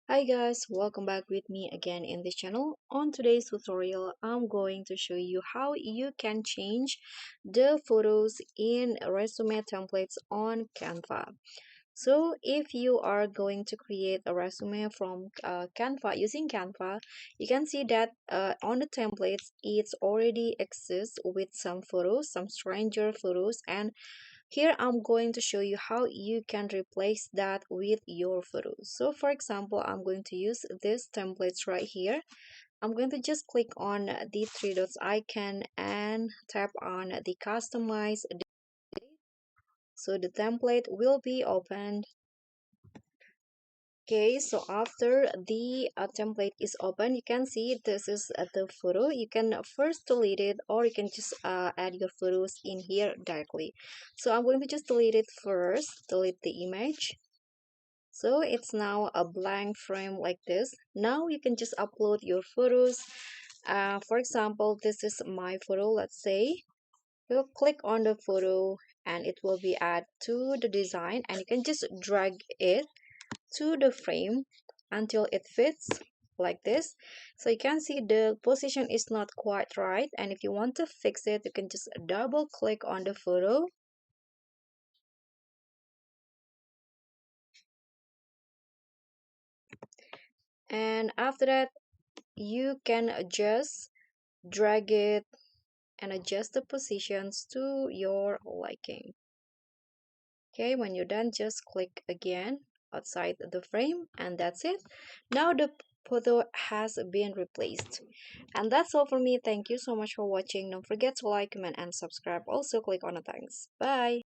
Hi guys, welcome back with me again in this channel. On today's tutorial, I'm going to show you how you can change the photos in resume templates on Canva. So if you are going to create a resume from Canva using Canva, you can see that on the templates it already exists with some photos, some stranger photos, and here I'm going to show you how you can replace that with your photos. So for example, I'm going to use this templates right here. I'm going to just click on the three dots icon and tap on the customize. So the template will be opened. Okay, so after the template is open, you can see this is the photo. You can first delete it, or you can just add your photos in here directly. So I'm going to just delete it first, delete the image. So it's now a blank frame like this. Now you can just upload your photos. For example, this is my photo, let's say. You'll click on the photo and it will be added to the design, and you can just drag it to the frame until it fits like this. So you can see the position is not quite right, and if you want to fix it, you can just double click on the photo, and after that you can just drag it and adjust the positions to your liking. Okay, when you're done, just click again outside the frame, and that's it. Now the photo has been replaced. And that's all for me. Thank you so much for watching. Don't forget to like, comment, and subscribe. Also, click on the thanks. Bye.